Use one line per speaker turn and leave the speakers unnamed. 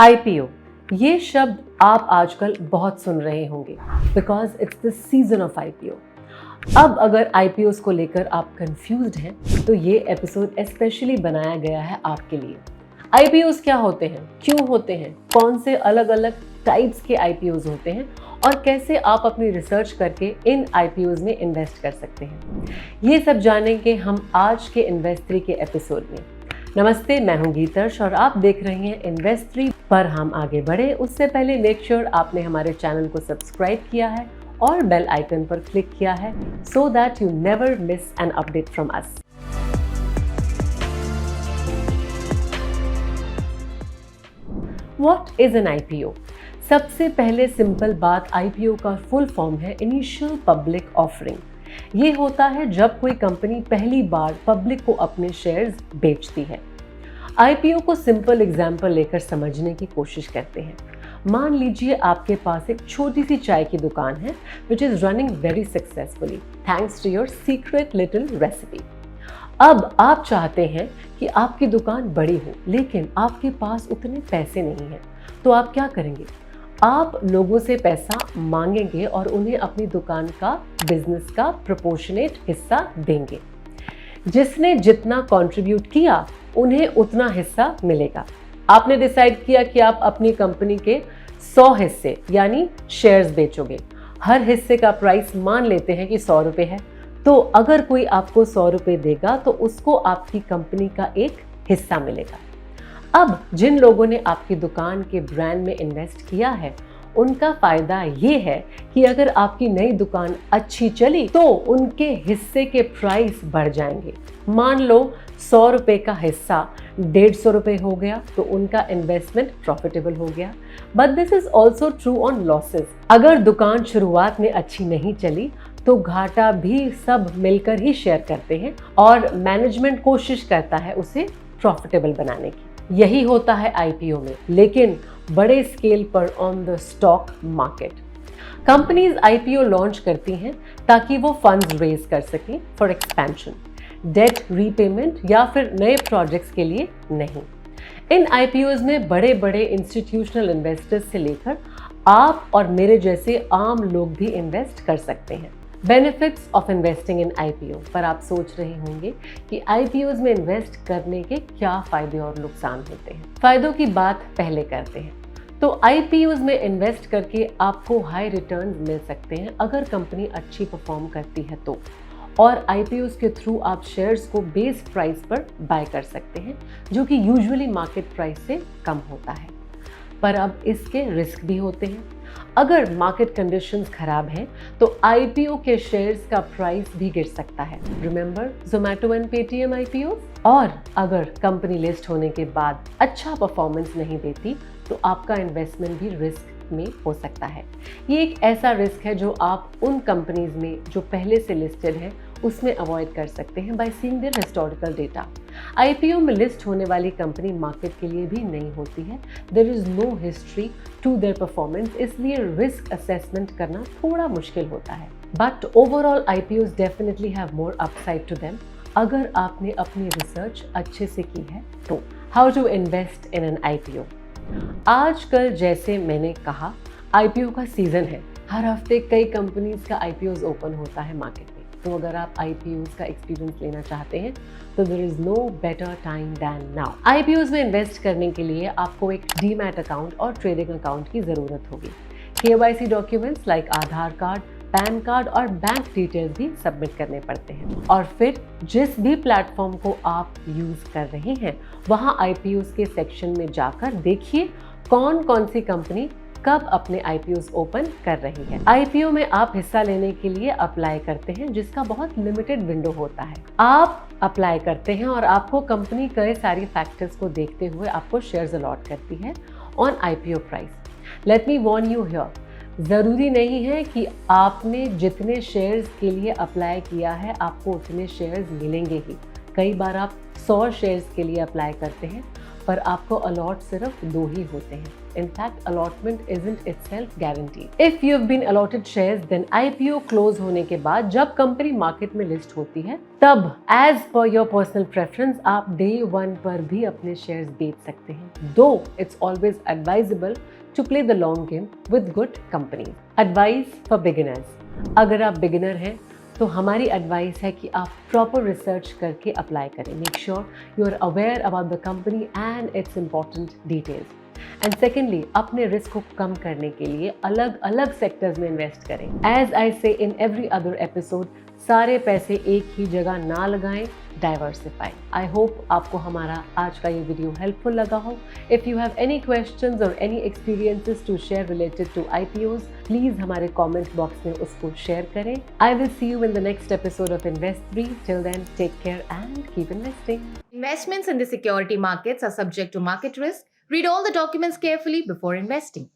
IPO, ये शब्द आप आजकल बहुत सुन रहे होंगे because it's the season of IPO. अब अगर आईपीओ को लेकर आप कंफ्यूज्ड हैं तो ये एपिसोड स्पेशली बनाया गया है आपके लिए। आईपीओ क्या होते हैं, क्यों होते हैं, कौन से अलग अलग टाइप्स के आईपीओ होते हैं और कैसे आप अपनी रिसर्च करके इन आईपीओ में इन्वेस्ट कर सकते हैं, ये सब जानेंगे हम आज के इन्वेस्ट3 के एपिसोड में। नमस्ते, मैं हूं गीतर्श और आप देख रहे हैं इन्वेस्ट3। पर हम आगे बढ़े उससे पहले मेक श्योर आपने हमारे चैनल को सब्सक्राइब किया है और बेल आइकन पर क्लिक किया है so that you never miss an update from us. What is an IPO? सबसे पहले सिंपल बात, आईपीओ का फुल फॉर्म है इनिशियल पब्लिक ऑफरिंग। ये होता है जब कोई कंपनी पहली बार पब्लिक को अपने शेयर्स बेचती है। आईपीओ को सिंपल एग्जांपल लेकर समझने की कोशिश करते हैं। मान लीजिए आपके पास एक छोटी सी चाय की दुकान है which is running very successfully thanks to your secret little recipe. अब आप चाहते हैं कि आपकी दुकान बड़ी हो लेकिन आपके पास उतने पैसे नहीं हैं, तो आप क्या करेंगे? आप लोगों से पैसा मांगेंगे और उन्हें अपनी दुकान का, बिजनेस का प्रोपोर्शनेट हिस्सा देंगे। जिसने जितना कंट्रीब्यूट किया उन्हें उतना हिस्सा मिलेगा। आपने डिसाइड किया कि आप अपनी कंपनी के 100 हिस्से यानी शेयर्स बेचोगे। हर हिस्से का प्राइस मान लेते हैं कि 100 रुपये है, तो अगर कोई आपको 100 रुपये देगा तो उसको आपकी कंपनी का एक हिस्सा मिलेगा। अब जिन लोगों ने आपकी दुकान के ब्रांड में इन्वेस्ट किया है उनका फायदा ये है कि अगर आपकी नई दुकान अच्छी चली तो उनके हिस्से के प्राइस बढ़ जाएंगे। मान लो 100 रुपये का हिस्सा 150 रुपये हो गया तो उनका इन्वेस्टमेंट प्रॉफिटेबल हो गया। But this is also true on losses. अगर दुकान शुरुआत में अच्छी नहीं चली तो घाटा भी सब मिलकर ही शेयर करते हैं और मैनेजमेंट कोशिश करता है उसे प्रॉफिटेबल बनाने की। यही होता है आईपीओ में, लेकिन बड़े स्केल पर on the stock market. Companies IPO launch करती हैं ताकि वो फंड्स रेज कर सकें फॉर एक्सपेंशन, डेट रीपेमेंट या फिर नए प्रोजेक्ट्स के लिए नहीं। इन आईपीओज में बड़े बड़े इंस्टीट्यूशनल इन्वेस्टर्स से लेकर आप और मेरे जैसे आम लोग भी इन्वेस्ट कर सकते हैं। Benefits of investing in IPO पर आप सोच रहे होंगे कि आईपीओ में इन्वेस्ट करने के क्या फायदे और नुकसान होते हैं। फायदों की बात पहले करते हैं। तो आईपीओ में इन्वेस्ट करके आपको हाई रिटर्न्स मिल सकते हैं अगर कंपनी अच्छी परफॉर्म करती है तो, और आईपीओ के थ्रू आप शेयर्स को बेस प्राइस पर बाय कर सकते हैं जो कि यूजुअली मार्केट प्राइस से कम होता है। पर अब इसके रिस्क भी होते हैं। अगर मार्केट कंडीशंस खराब हैं तो आईपीओ के शेयर्स का प्राइस भी गिर सकता है। Remember Zomato and Paytm IPO. और अगर कंपनी लिस्ट होने के बाद अच्छा परफॉर्मेंस नहीं देती तो आपका इन्वेस्टमेंट भी रिस्क में हो सकता है। ये एक ऐसा रिस्क है जो आप उन कंपनीज में जो पहले से लिस्टेड है उसमें अवॉइड कर सकते हैं by seeing their historical data. IPO में लिस्ट होने वाली कंपनी मार्केट के लिए भी नहीं होती है। There is no history to their performance, इसलिए रिस्क असेसमेंट करना थोड़ा मुश्किल होता है। But overall IPOs definitely have more upside to them अगर आपने अपनी रिसर्च अच्छे से की है तो। How to invest in an IPO? आजकल जैसे मैंने कहा आईपीओ का सीजन है, हर हफ्ते कई कंपनीज का आईपीओ ओपन होता है मार्केट में। तो अगर आप आईपीओ का एक्सपीरियंस लेना चाहते हैं तो there is no better time than now. IPO में इन्वेस्ट करने के लिए आपको एक डीमैट अकाउंट और ट्रेडिंग अकाउंट की जरूरत होगी। KYC documents like Aadhaar card, PAN card और बैंक डिटेल्स भी सबमिट करने पड़ते हैं। और फिर जिस भी प्लेटफॉर्म को आप यूज कर रहे हैं वहां आईपीओ के सेक्शन में जाकर देखिए कौन कौन सी कंपनी कब अपने आईपीओ ओपन कर रही है। आईपीओ में आप हिस्सा लेने के लिए अप्लाई करते हैं जिसका बहुत लिमिटेड विंडो होता है। आप अप्लाई करते हैं और आपको कंपनी कई सारी फैक्टर्स को देखते हुए आपको शेयर्स अलॉट करती है on IPO price. Let me warn you here, ज़रूरी नहीं है कि आपने जितने शेयर्स के लिए अप्लाई किया है आपको उतने शेयर्स मिलेंगे ही। कई बार आप 100 शेयर्स के लिए अप्लाई करते हैं पर आपको अलॉट सिर्फ 2 ही होते हैं. In fact, allotment isn't itself guaranteed. If you've been allotted shares, then IPO close होने के बाद जब कंपनी मार्केट में लिस्ट होती है, तब as per your personal preference आप day 1 पर भी अपने शेयर्स बेच सकते हैं. Though it's always advisable to play the long game with good companies. Advice for beginners. अगर आप बिगिनर हैं तो हमारी एडवाइस है कि आप प्रॉपर रिसर्च करके अप्लाई करें. Make sure you are aware about the company and its important details. And secondly, अपने रिस्क को कम करने के लिए अलग अलग सेक्टर्स में इन्वेस्ट करें. एज आई से इन एवरी अदर एपिसोड, सारे पैसे एक ही जगह ना लगाएं, डाइवर्सिफाई. आई होप आपको हमारा आज का ये वीडियो हेल्पफुल लगा हो. If you have any questions और any experiences to share related to IPOs, please हमारे कमेंट बॉक्स में उसको शेयर करें. I will see you in the next episode of Invest3. Till then, take care and keep investing.
Investments in the security markets are subject to market risk. Read all the documents carefully before investing.